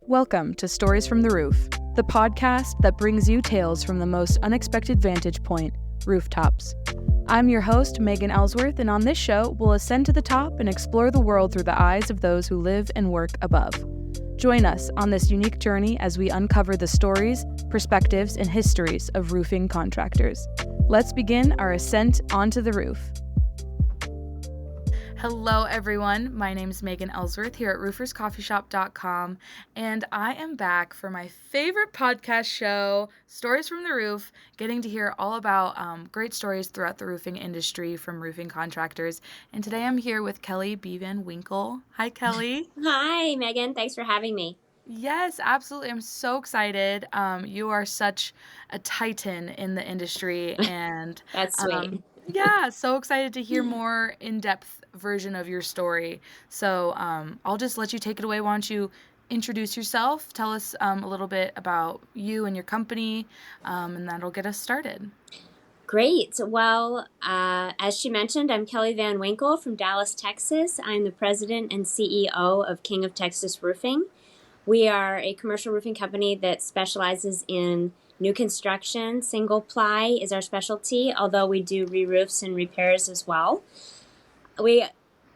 Welcome to Stories from the Roof, the podcast that brings you tales from the most unexpected vantage point, rooftops. I'm your host, Megan Ellsworth, and on this show, we'll ascend to the top and explore the world through the eyes of those who live and work above. Join us on this unique journey as we uncover the stories, perspectives, and histories of roofing contractors. Let's begin our ascent onto the roof. Hello, everyone. My name is Megan Ellsworth here at rooferscoffeeshop.com, and I am back for my favorite podcast show, Stories from the Roof, getting to hear all about great stories throughout the roofing industry from roofing contractors. And today I'm here with Kelly B. Van Winkle. Hi, Kelly. Hi, Megan. Thanks for having me. Yes, absolutely. I'm so excited. You are such a titan in the industry, and That's sweet. yeah, so excited to hear more in-depth version of your story. So I'll just let you take it away. Why don't you introduce yourself, tell us a little bit about you and your company, and that'll get us started. Great. Well, as she mentioned, I'm Kelly Van Winkle from Dallas, Texas. I'm the president and CEO of King of Texas Roofing. We are a commercial roofing company that specializes in new construction. Single ply is our specialty, although we do re-roofs and repairs as well. We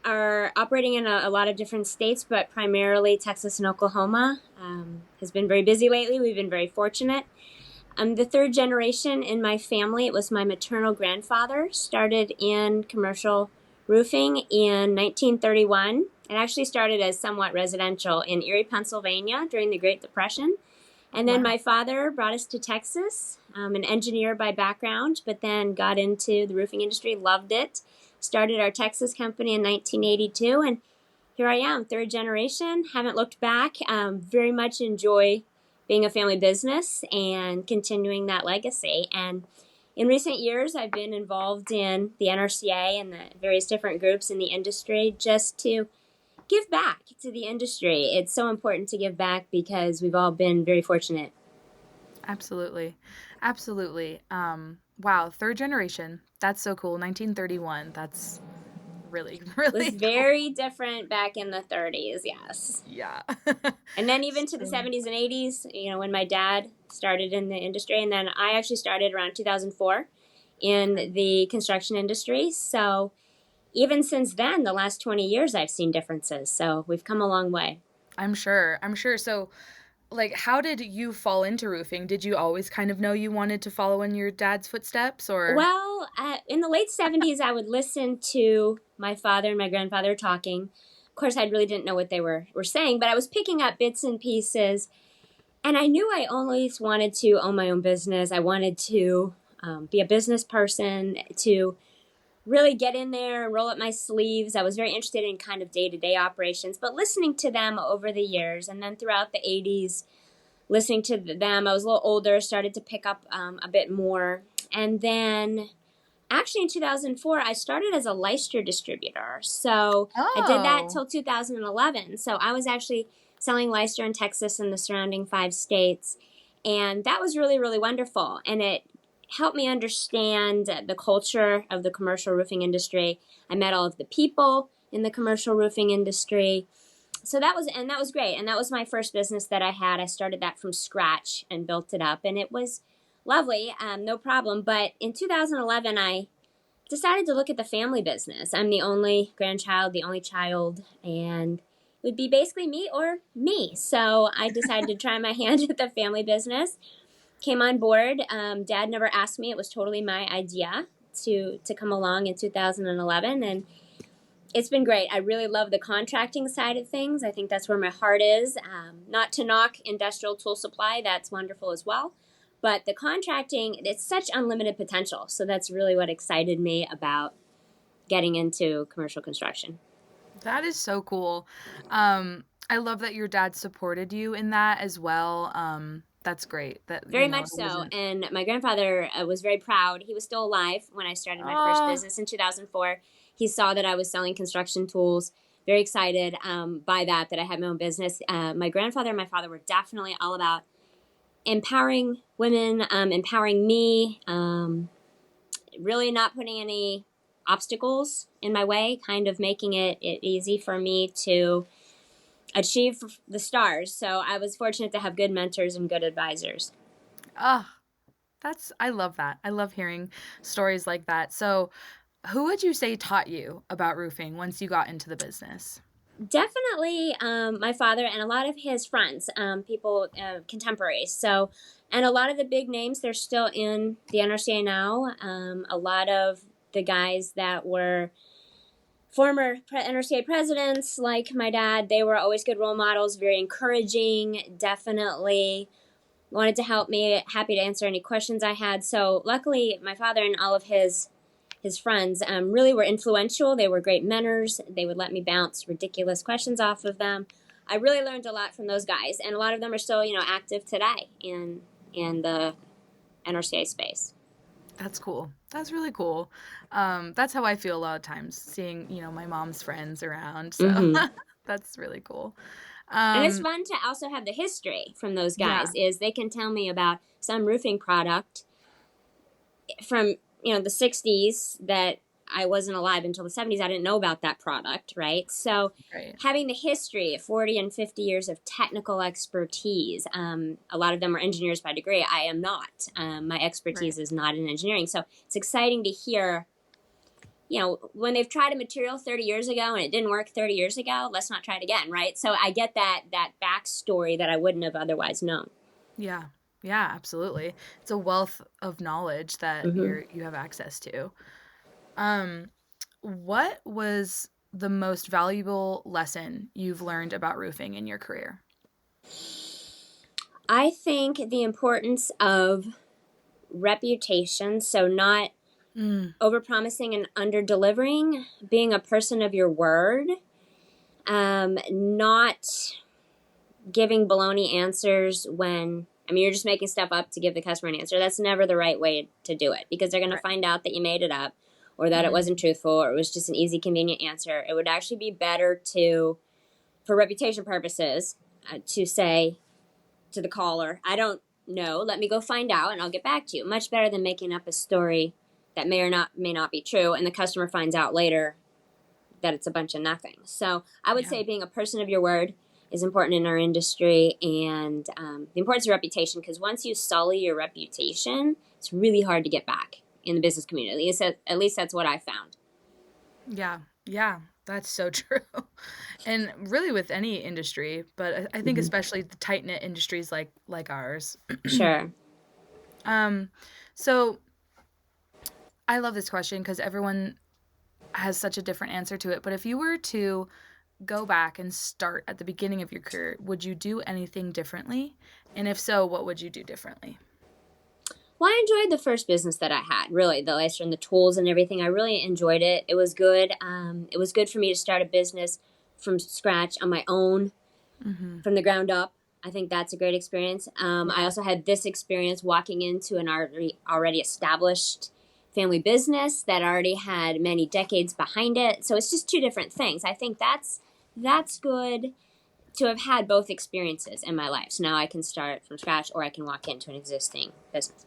are operating in a lot of different states, but primarily Texas and Oklahoma. Has been very busy lately. We've been very fortunate. I'm the third generation in my family. It was my maternal grandfather started in commercial roofing in 1931. It actually started as somewhat residential in Erie, Pennsylvania during the Great Depression. And then my father brought us to Texas, an engineer by background, but then got into the roofing industry, loved it, started our Texas company in 1982, and here I am, third generation, haven't looked back, very much enjoy being a family business and continuing that legacy. And in recent years, I've been involved in the NRCA and the various different groups in the industry just to give back to the industry. It's so important to give back because we've all been very fortunate. Absolutely. Absolutely. Wow, third generation. That's so cool. 1931. That's really It was cool. very different back in the 30s, yes. Yeah. And then even to the 70s and 80s, when my dad started in the industry, and then I actually started around 2004 in the construction industry. So even since then, the last 20 years, I've seen differences. So we've come a long way. I'm sure. So, how did you fall into roofing? Did you always kind of know you wanted to follow in your dad's footsteps, or? Well, in the late 70s, I would listen to my father and my grandfather talking. Of course, I really didn't know what they were saying, but I was picking up bits and pieces. And I knew I always wanted to own my own business. I wanted to be a business person, to really get in there and roll up my sleeves. I was very interested in kind of day-to-day operations, but listening to them over the years, and then throughout the 80s, listening to them, I was a little older, started to pick up a bit more. And then actually in 2004, I started as a Leicester distributor. So I did that till 2011. So I was actually selling Leicester in Texas and the surrounding 5 states. And that was really, really wonderful. And it helped me understand the culture of the commercial roofing industry. I met all of the people in the commercial roofing industry. So that was great. And that was my first business that I had. I started that from scratch and built it up. And it was lovely, no problem. But in 2011, I decided to look at the family business. I'm the only grandchild, the only child, and it would be basically me or me. So I decided to try my hand at the family business. Came on board. Dad never asked me. It was totally my idea to come along in 2011. And it's been great. I really love the contracting side of things. I think that's where my heart is. Not to knock industrial tool supply. That's wonderful as well. But the contracting, it's such unlimited potential. So that's really what excited me about getting into commercial construction. That is so cool. I love that your dad supported you in that as well. That's great. Very much so. And my grandfather was very proud. He was still alive when I started my first business in 2004. He saw that I was selling construction tools. Very excited by that I had my own business. My grandfather and my father were definitely all about empowering women, empowering me, really not putting any obstacles in my way, kind of making it easy for me to achieve the stars. So I was fortunate to have good mentors and good advisors. Ah, I love that. I love hearing stories like that. So, who would you say taught you about roofing once you got into the business? Definitely my father and a lot of his friends, people, contemporaries. So, and a lot of the big names, they're still in the NRCA now. A lot of the guys that were former NRCA presidents, like my dad, they were always good role models, very encouraging, definitely wanted to help me, happy to answer any questions I had. So luckily, my father and all of his friends really were influential. They were great mentors. They would let me bounce ridiculous questions off of them. I really learned a lot from those guys, and a lot of them are still, active today in the NRCA space. That's cool. That's really cool. That's how I feel a lot of times, seeing, my mom's friends around. So Mm-hmm. that's really cool. And it's Um, fun to also have the history from those guys. yeah, Is they can tell me about some roofing product from the 60s that I wasn't alive until the 70s. I didn't know about that product, right? So right, having the history, 40 and 50 years of technical expertise, a lot of them are engineers by degree. I am not. My right. expertise is not in engineering. So it's exciting to hear, when they've tried a material 30 years ago and it didn't work 30 years ago, let's not try it again, right? So I get that backstory that I wouldn't have otherwise known. Yeah. Yeah, absolutely. It's a wealth of knowledge that Mm-hmm. you have access to. Um, what was the most valuable lesson you've learned about roofing in your career? I think the importance of reputation, so not Mm, overpromising and under-delivering, being a person of your word, not giving baloney answers when you're just making stuff up to give the customer an answer. That's never the right way to do it, because they're going to right. find out that you made it up, or that it Mhm. wasn't truthful, or it was just an easy, convenient answer. It would actually be better to, for reputation purposes, to say to the caller, I don't know, let me go find out and I'll get back to you. Much better than making up a story that may not be true, and the customer finds out later that it's a bunch of nothing. So I would Yeah. say being a person of your word is important in our industry, and the importance of reputation, because once you sully your reputation, it's really hard to get back in the business community. At least that's what I found. Yeah. Yeah. That's so true. And really with any industry, but I think Mm-hmm. especially the tight-knit industries like ours. Sure. Um, so I love this question because everyone has such a different answer to it. But if you were to go back and start at the beginning of your career, would you do anything differently? And if so, what would you do differently? Well, I enjoyed the first business that I had. Really, the laser and the tools and everything. I really enjoyed it. It was good. It was good for me to start a business from scratch on my own, Hmm. from the ground up. I think that's a great experience. I Yeah. also had this experience walking into an already established family business that already had many decades behind it. So it's just two different things. I think that's good to have had both experiences in my life. So now I can start from scratch, or I can walk into an existing business.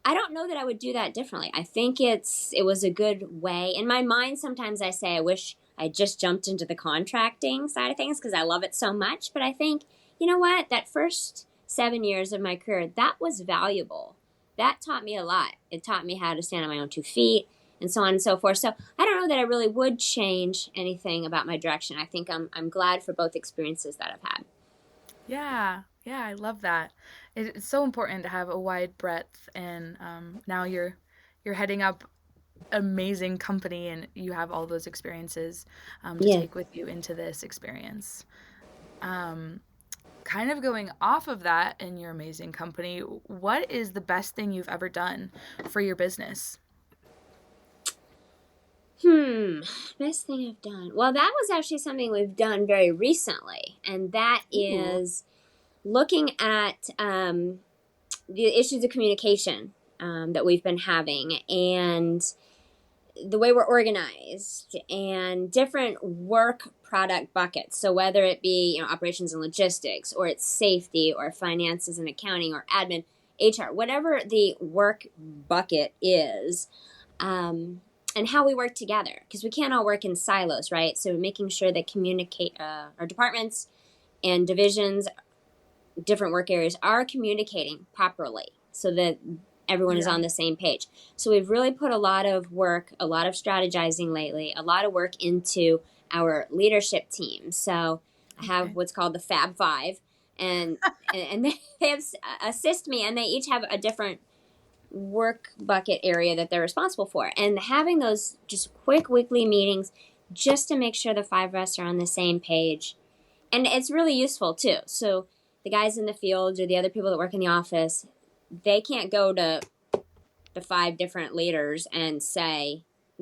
I don't know that I would do that differently. I think it was a good way. In my mind, sometimes I say I wish I just jumped into the contracting side of things because I love it so much. But I think, you know what? That first 7 years of my career, that was valuable. That taught me a lot. It taught me how to stand on my own 2 feet and so on and so forth. So I don't know that I really would change anything about my direction. I think I'm glad for both experiences that I've had. Yeah. Yeah, I love that. It's so important to have a wide breadth, and now you're heading up amazing company, and you have all those experiences to Yeah. take with you into this experience. Um, Kind of going off of that in your amazing company, what is the best thing you've ever done for your business? Best thing I've done. Well, that was actually something we've done very recently, and that Ooh. is looking at the issues of communication that we've been having, and the way we're organized, and different work product buckets. So whether it be operations and logistics, or it's safety, or finances and accounting, or admin, HR, whatever the work bucket is, and how we work together, because we can't all work in silos, right? So making sure that communicate our departments and divisions, different work areas are communicating properly so that everyone is on the same page. So we've really put a lot of work, a lot of strategizing lately, a lot of work into our leadership team. So I have what's called the Fab Five, and they have assist me, and they each have a different work bucket area that they're responsible for. And having those just quick weekly meetings just to make sure the five of us are on the same page. And it's really useful too. So the guys in the field or the other people that work in the office, they can't go to the five different leaders and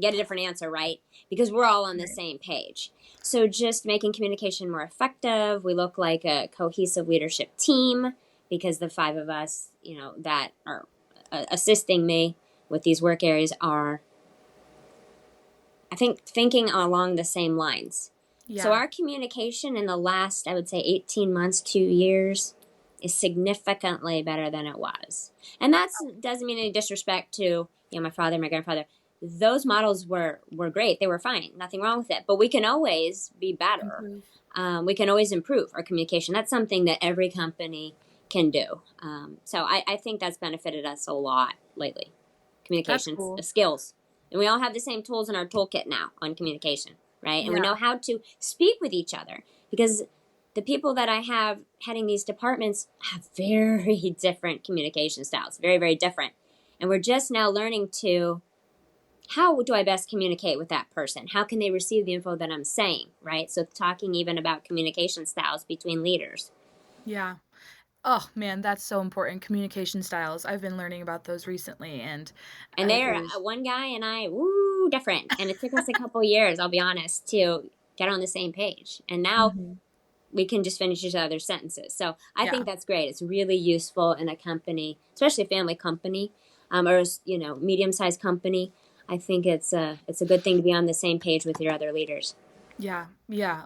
get a different answer, right? Because we're all on the same page. So just making communication more effective. We look like a cohesive leadership team because the five of us, that are assisting me with these work areas are, I think, thinking along the same lines. Yeah. So our communication in the last, I would say, 18 months, 2 years, is significantly better than it was. And that doesn't mean any disrespect to my father, my grandfather. Those models were great. They were fine. Nothing wrong with it. But we can always be better. We can always improve our communication. That's something that every company can do. So I think that's benefited us a lot lately. Communication skills. And we all have the same tools in our toolkit now on communication, right? And we know how to speak with each other because the people that I have heading these departments have very different communication styles, very, very different. And we're just now learning how do I best communicate with that person? How can they receive the info that I'm saying, right? So talking even about communication styles between leaders. Yeah. Oh, man, that's so important. Communication styles. I've been learning about those recently. And they're one guy and I, different. And it took us a couple years, I'll be honest, to get on the same page. And now we can just finish each other's sentences. So I think that's great. It's really useful in a company, especially a family company, or medium-sized company. I think it's a good thing to be on the same page with your other leaders. Yeah.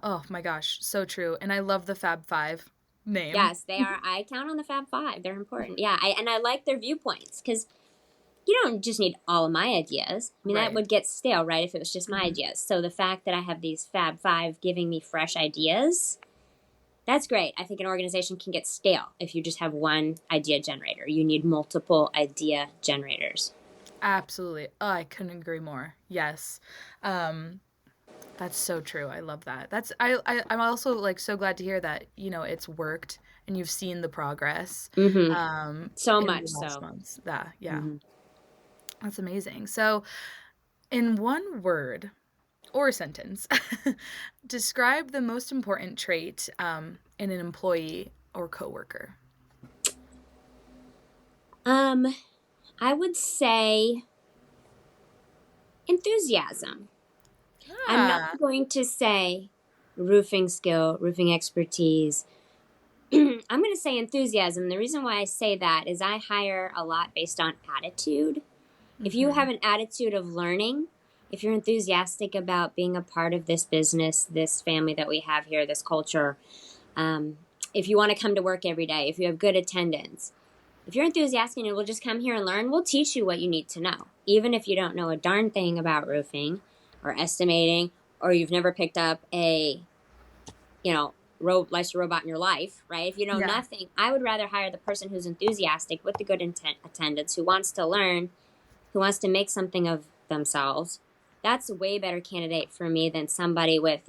Oh my gosh, so true. And I love the Fab Five name. Yes, they are. I count on the Fab Five. They're important. Yeah, I like their viewpoints because you don't just need all of my ideas. I mean, that would get stale, right, if it was just my ideas. So the fact that I have these Fab Five giving me fresh ideas, that's great. I think an organization can get stale if you just have one idea generator. You need multiple idea generators. Absolutely. Oh, I couldn't agree more. Yes. That's so true. I love that. I'm also so glad to hear that, it's worked and you've seen the progress. So much so. Months. Yeah. That's amazing. So in one word or sentence, describe the most important trait in an employee or coworker. I would say enthusiasm. Yeah. I'm not going to say roofing skill, roofing expertise. I'm going to say enthusiasm. The reason why I say that is I hire a lot based on attitude. If you have an attitude of learning, if you're enthusiastic about being a part of this business, this family that we have here, this culture, if you want to come to work every day, if you have good attendance, if you're enthusiastic and we'll just come here and learn, we'll teach you what you need to know. Even if you don't know a darn thing about roofing or estimating, or you've never picked up a, licensed robot in your life, right? If you know nothing, I would rather hire the person who's enthusiastic with the good attendance, who wants to learn, who wants to make something of themselves. That's a way better candidate for me than somebody with,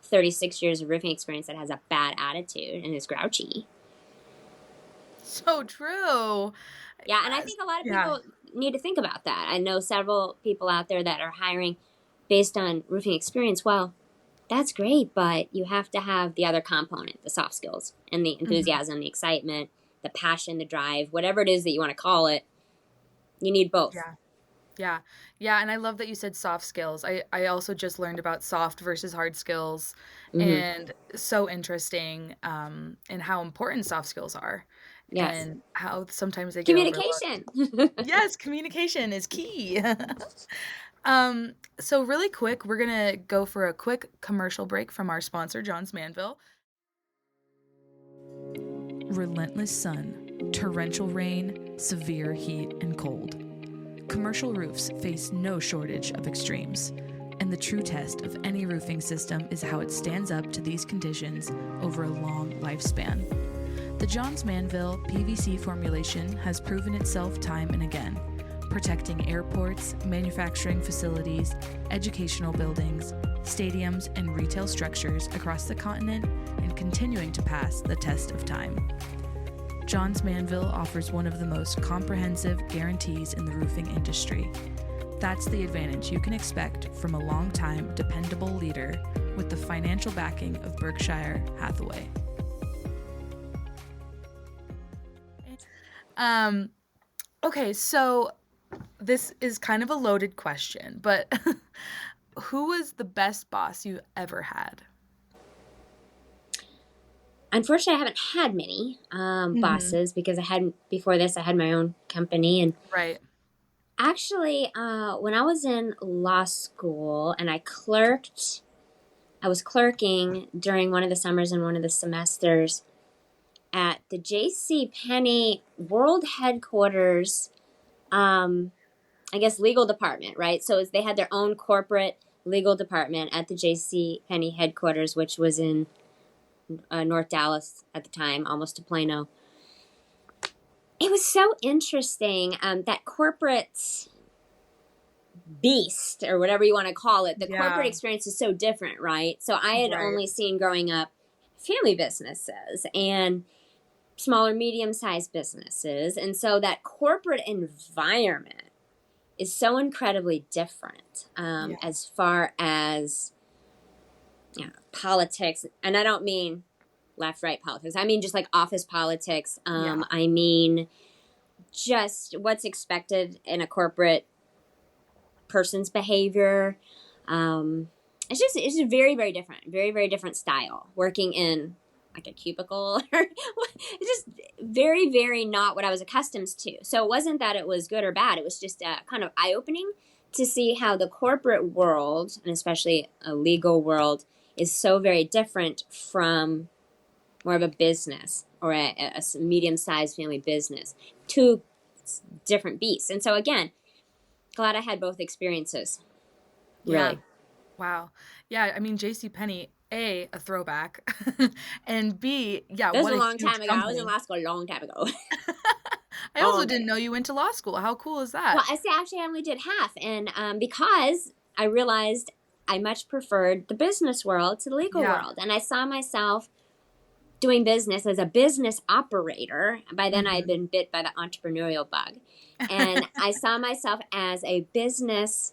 36 years of roofing experience that has a bad attitude and is grouchy. So true. Yeah, and I think a lot of people need to think about that. I know several people out there that are hiring based on roofing experience. Well, that's great, but you have to have the other component, the soft skills and the enthusiasm, the excitement, the passion, the drive, whatever it is that you want to call it. You need both. Yeah. And I love that you said soft skills. I also just learned about soft versus hard skills, and so interesting in how important soft skills are. Yes. And how sometimes they get communication. Yes, communication is key. So really quick, we're going to go for a quick commercial break from our sponsor, Johns Manville. Relentless sun, torrential rain, severe heat and cold. Commercial roofs face no shortage of extremes. And the true test of any roofing system is how it stands up to these conditions over a long lifespan. The Johns Manville PVC formulation has proven itself time and again, protecting airports, manufacturing facilities, educational buildings, stadiums, and retail structures across the continent and continuing to pass the test of time. Johns Manville offers one of the most comprehensive guarantees in the roofing industry. That's the advantage you can expect from a long-time, dependable leader with the financial backing of Berkshire Hathaway. Okay, so this is kind of a loaded question, but who was the best boss you ever had? Unfortunately, I haven't had many bosses because before this, I had my own company. And Right. actually, when I was in law school and I was clerking during one of the summers and one of the semesters at the J.C. Penney World Headquarters, I guess, legal department, right? So they had their own corporate legal department at the J.C. Penney headquarters, which was in North Dallas at the time, almost to Plano. It was so interesting, that corporate beast, or whatever you want to call it. The corporate experience is so different, right? So I had only seen growing up family businesses and smaller, medium-sized businesses. And so that corporate environment is so incredibly different as far as politics. And I don't mean left-right politics. I mean just like office politics. I mean just what's expected in a corporate person's behavior. It's just very, very different. Very, very different style. Working in like a cubicle. It's just very, very not what I was accustomed to. So it wasn't that it was good or bad. It was just kind of eye-opening to see how the corporate world, and especially a legal world, is so very different from more of a business or a medium-sized family business. Two different beasts. And so again, glad I had both experiences. Really. Yeah. Wow. Yeah, I mean, JCPenney, A, a throwback, and B, That was a long time ago. I was in law school a long time ago. I also didn't know you went to law school. How cool is that? Well, I only did half. And because I realized I much preferred the business world to the legal world. And I saw myself doing business as a business operator. By then, I had been bit by the entrepreneurial bug. And I saw myself as a business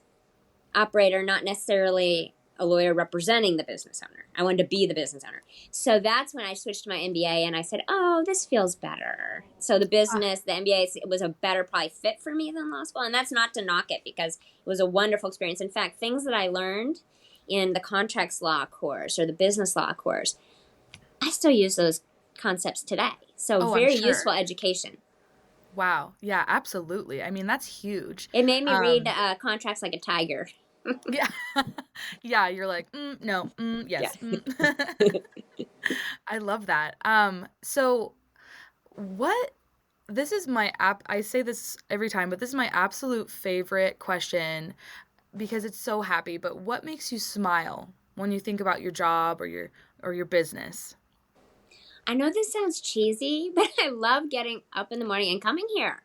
operator, not necessarily a lawyer representing the business owner. I wanted to be the business owner. So that's when I switched to my MBA and I said, oh, this feels better. So the MBA was a better probably fit for me than law school. And that's not to knock it because it was a wonderful experience. In fact, things that I learned in the contracts law course or the business law course, I still use those concepts today. So very useful education. Wow. Yeah, absolutely. I mean, that's huge. It made me read contracts like a tiger. Yeah. Yeah, you're like, no, yes. Yeah. I love that. So this is I say this every time, but this is my absolute favorite question because it's so happy, but what makes you smile when you think about your job or your business? I know this sounds cheesy, but I love getting up in the morning and coming here.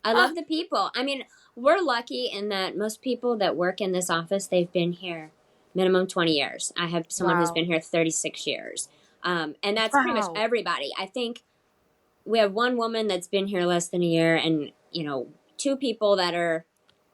I love the people. I mean, we're lucky in that most people that work in this office, they've been here minimum 20 years. I have someone who's been here 36 years. And that's pretty much everybody. I think we have one woman that's been here less than a year and, two people that are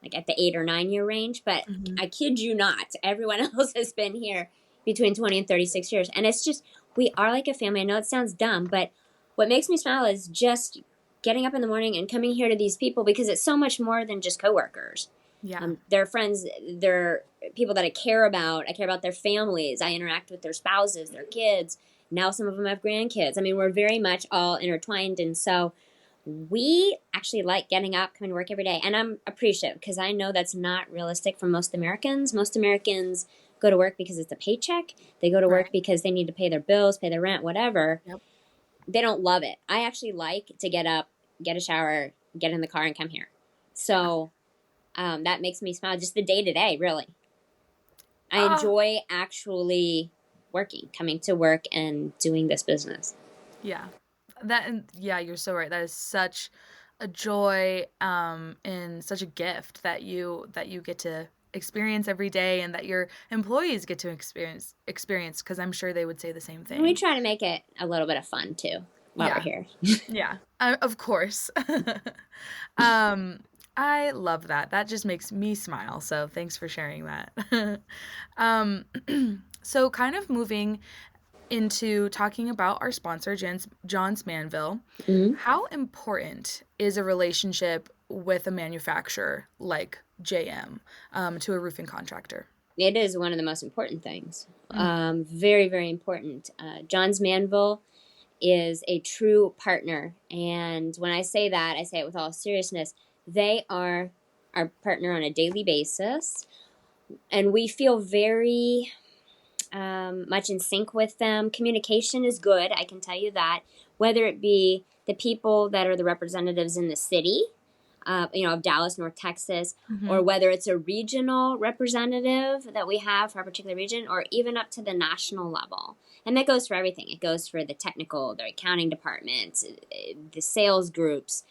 like at the 8 or 9 year range. But I kid you not, everyone else has been here between 20 and 36 years. And it's just, we are like a family. I know it sounds dumb, but what makes me smile is just getting up in the morning and coming here to these people because it's so much more than just coworkers. Yeah. They're friends. They're people that I care about. I care about their families. I interact with their spouses, their kids. Now some of them have grandkids. I mean, we're very much all intertwined. And so we actually like getting up, coming to work every day. And I'm appreciative because I know that's not realistic for most Americans. Most Americans go to work because it's a paycheck. They go to work because they need to pay their bills, pay their rent, whatever. Yep. They don't love it. I actually like to get up, get a shower, get in the car, and come here. So that makes me smile. Just the day to day, really. I enjoy actually working, coming to work and doing this business. Yeah. Yeah, you're so right. That is such a joy and such a gift that you get to experience every day, and that your employees get to experience, because I'm sure they would say the same And we thing. try to make it a little bit of fun too while we're Yeah. here. Yeah. Of course. um I love that. That just makes me smile. So thanks for sharing that. um so kind of moving into talking about our sponsor, John's Manville. Mhm. How important is a relationship with a manufacturer like JM to a roofing contractor? It is one of the most important things. Mm. Very, very important. John's Manville is a true partner. And when I say that, I say it with all seriousness. They are our partner on a daily basis. And we feel very much in sync with them. Communication is good, I can tell you that. Whether it be the people that are the representatives in the city, of Dallas, North Texas, Mm-hmm. or whether it's a regional representative that we have for a particular region, or even up to the national level. And that goes for everything. It goes for the technical, the accounting department, the sales groups.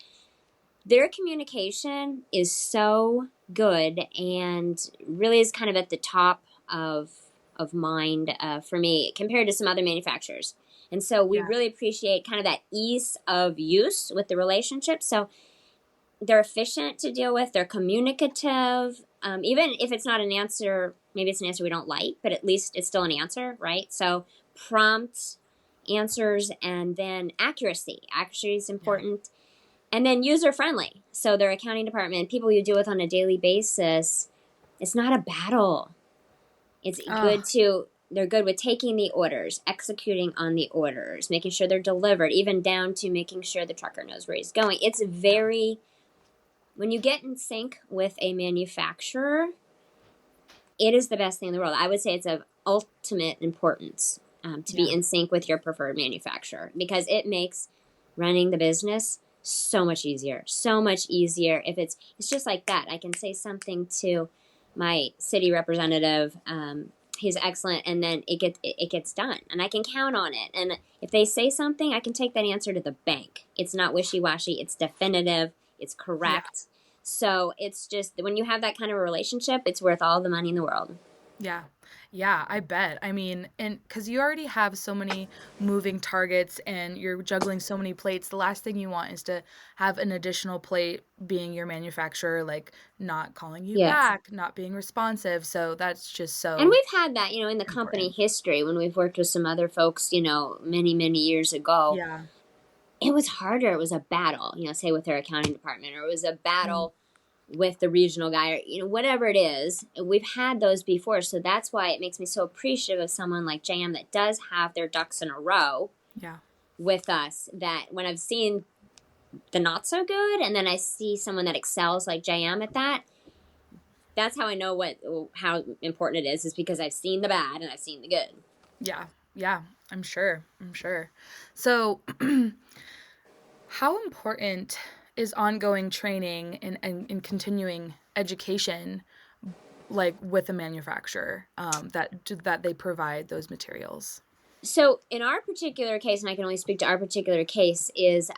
Their communication is so good and really is kind of at the top of mind for me compared to some other manufacturers. And so we Yeah. really appreciate kind of that ease of use with the relationship. So they're efficient to deal with. They're communicative. Even if it's not an answer, maybe it's an answer we don't like, but at least it's still an answer, right? So prompt answers, and then accuracy. Accuracy is Yeah. important. And then user friendly. So their accounting department, people you deal with on a daily basis, it's not a battle. It's Oh, good to, they're good with taking the orders, executing on the orders, making sure they're delivered, even down to making sure the trucker knows where he's going. It's very, when you get in sync with a manufacturer, it is the best thing in the world. I would say it's of ultimate importance to be yeah. in sync with your preferred manufacturer, because it makes running the business so much easier. So much easier. If it's just like that. I can say something to my city representative. He's excellent, and then it gets done, and I can count on it. And if they say something, I can take that answer to the bank. It's not wishy washy. It's definitive. It's Yeah. correct. So it's just when you have that kind of a relationship, it's worth all the money in the world. Yeah. Yeah, I bet. I mean, and because you already have so many moving targets and you're juggling so many plates, the last thing you want is to have an additional plate being your manufacturer, like not calling you Yes. back, not being responsive. So that's just And so we've had that, in the company important. history when we've worked with some other folks, many, many years ago. Yeah. It was harder. It was a battle, say with their accounting department, or it was a Mm. battle with the regional guy, or, whatever it is. We've had those before. So that's why it makes me so appreciative of someone like JM that does have their ducks in a row Yeah. with us. That when I've seen the not so good, and then I see someone that excels like JM at that, that's how I know how important it is because I've seen the bad and I've seen the good. Yeah. Yeah. I'm sure. I'm sure. So, how important is ongoing training and continuing education, like with a manufacturer, that they provide those materials? So in our particular case, and I can only speak to our particular case, is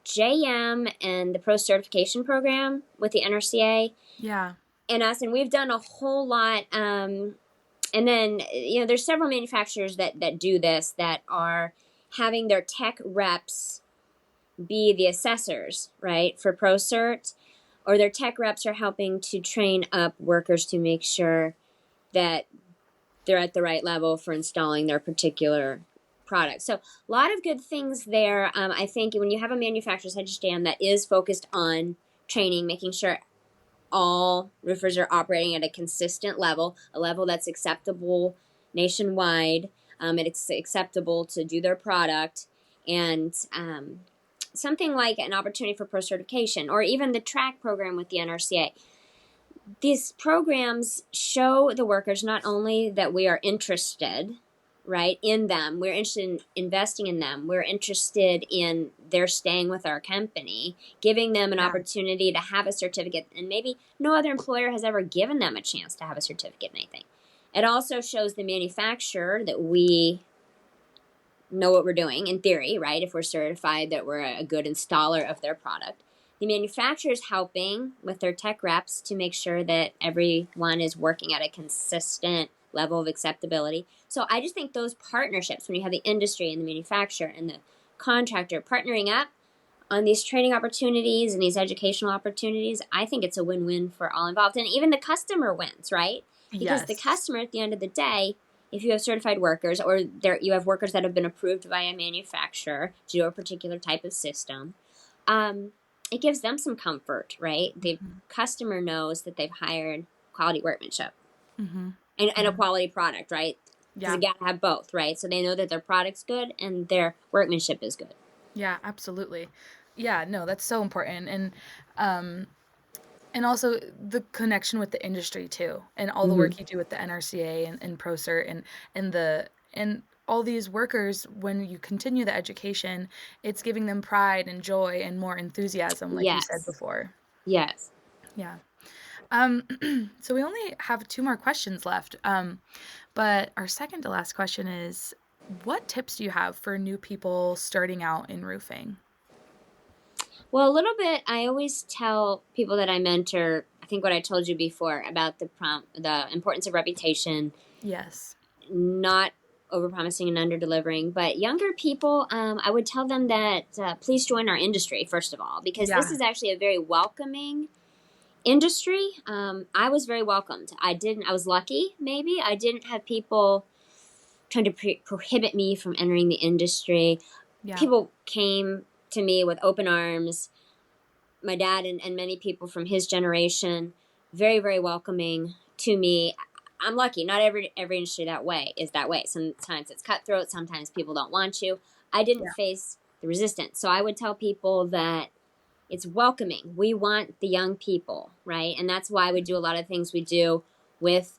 JM and the Pro Certification Program with the NRCA Yeah. and us, and we've done a whole lot. And then there's several manufacturers that do this, that are having their tech reps be the assessors, right, for Pro Cert, or their tech reps are helping to train up workers to make sure that they're at the right level for installing their particular product. So a lot of good things there. I think when you have a manufacturer such as JM that is focused on training, making sure all roofers are operating at a consistent level, a level that's acceptable nationwide, it's acceptable to do their product, and something like an opportunity for pro certification, or even the track program with the NRCA. These programs show the workers not only that we are interested, right, in them, we're interested in investing in them, we're interested in their staying with our company, giving them an Yeah. opportunity to have a certificate, and maybe no other employer has ever given them a chance to have a certificate in anything. It also shows the manufacturer that we know what we're doing in theory, right? If we're certified that we're a good installer of their product. The manufacturer is helping with their tech reps to make sure that everyone is working at a consistent level of acceptability. So I just think those partnerships, when you have the industry and the manufacturer and the contractor partnering up on these training opportunities and these educational opportunities, I think it's a win-win for all involved. And even the customer wins, right? Because the Yes. customer, at the end of the day, if you have certified workers or you have workers that have been approved by a manufacturer to do a particular type of system, it gives them some comfort, right? The customer knows that they've hired quality workmanship and a quality product, right? Because Yeah. you got to have both, right? So they know that their product's good and their workmanship is good. Yeah, absolutely. Yeah, no, that's so important. And also the connection with the industry too, and all the work you do with the NRCA and ProCert and all these workers, when you continue the education, it's giving them pride and joy and more enthusiasm, like you said Yes. before. Yes. Yeah. So we only have 2 more questions left. But our second to last question is, what tips do you have for new people starting out in roofing? Well, a little bit. I always tell people that I mentor, I think what I told you before about the importance of reputation, Yes. not overpromising and under-delivering. But younger people, I would tell them that please join our industry, first of all, because this Yeah. is actually a very welcoming industry. I was very welcomed. I was lucky, maybe. I didn't have people trying to prohibit me from entering the industry. Yeah. People came to me with open arms. My dad and many people from his generation, very, very welcoming to me. I'm lucky. Not every industry is that way. Sometimes it's cutthroat. Sometimes people don't want you. I didn't Yeah. face the resistance. So I would tell people that it's welcoming. We want the young people, right? And that's why we do a lot of things we do with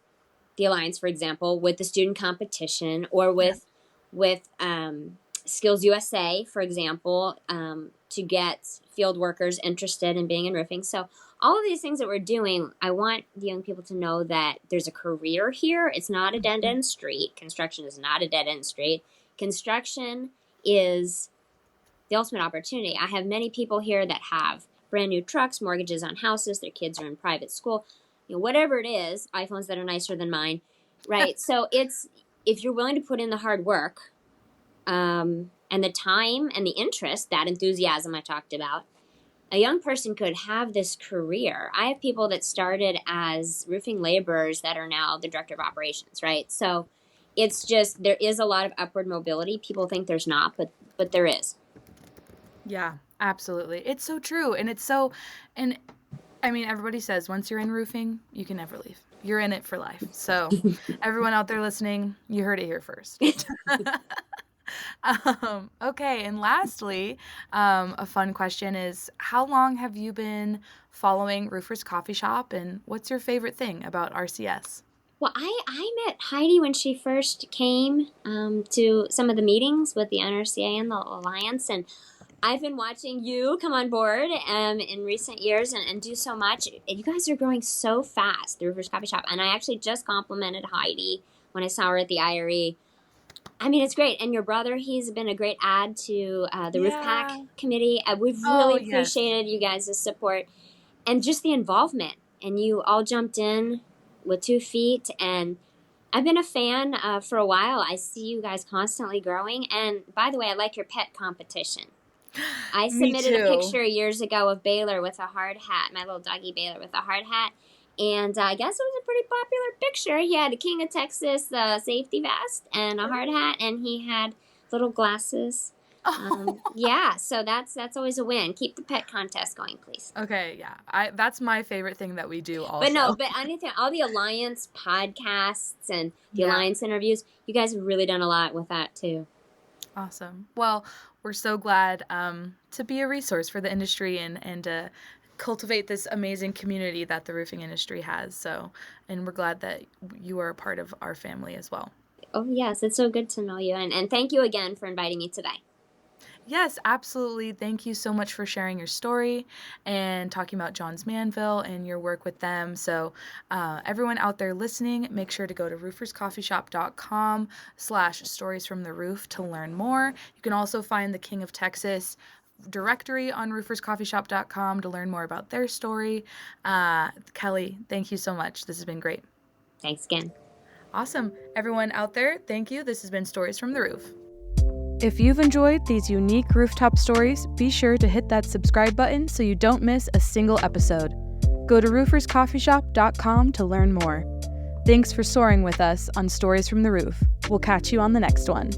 the Alliance, for example, with the student competition, or Yeah. with Skills USA, for example, to get field workers interested in being in roofing. So all of these things that we're doing, I want the young people to know that there's a career here. It's not a dead end street. Construction is not a dead end street. Construction is the ultimate opportunity. I have many people here that have brand new trucks, mortgages on houses, their kids are in private school, whatever it is, iPhones that are nicer than mine, right? So it's, if you're willing to put in the hard work, and the time and the interest, that enthusiasm I talked about, a young person could have this career. I have people that started as roofing laborers that are now the director of operations, right? So it's just, there is a lot of upward mobility. People think there's not, but there is. Yeah, absolutely. It's so true. And I mean, everybody says once you're in roofing, you can never leave. You're in it for life. So, everyone out there listening, you heard it here first. Okay, and lastly, a fun question is, how long have you been following Roofer's Coffee Shop, and what's your favorite thing about RCS? Well, I met Heidi when she first came to some of the meetings with the NRCA and the Alliance, and I've been watching you come on board in recent years and do so much. You guys are growing so fast, the Rivers Coffee Shop, and I actually just complimented Heidi when I saw her at the IRE. I mean, it's great. And your brother, he's been a great add to the Roof Pack Yeah. committee. We've Oh, really yes. appreciated you guys' support and just the involvement. And you all jumped in with 2 feet. And I've been a fan for a while. I see you guys constantly growing. And by the way, I like your pet competition. I Me submitted a too. picture years ago of Baylor with a hard hat, my little doggy Baylor with a hard hat. And I guess it was a pretty popular picture. He had a King of Texas safety vest and a hard hat, and he had little glasses. Oh. Yeah, so that's always a win. Keep the pet contest going, please. Okay, yeah. That's my favorite thing that we do But no, also. but anything, all the Alliance podcasts and the Yeah. Alliance interviews, you guys have really done a lot with that too. Awesome. Well, we're so glad to be a resource for the industry and cultivate this amazing community that the roofing industry has. So, and we're glad that you are a part of our family as well. Oh yes, it's so good to know you, and thank you again for inviting me today. Yes, absolutely. Thank you so much for sharing your story and talking about Johns Manville and your work with them. So, everyone out there listening, make sure to go to rooferscoffeeshop.com/stories from the roof to learn more. You can also find the King of Texas directory on rooferscoffeeshop.com to learn more about their story. Kelly, thank you so much. This has been great. Thanks again. Awesome. Everyone out there, thank you. This has been Stories from the Roof. If you've enjoyed these unique rooftop stories, be sure to hit that subscribe button so you don't miss a single episode. Go to rooferscoffeeshop.com to learn more. Thanks for soaring with us on Stories from the Roof. We'll catch you on the next one.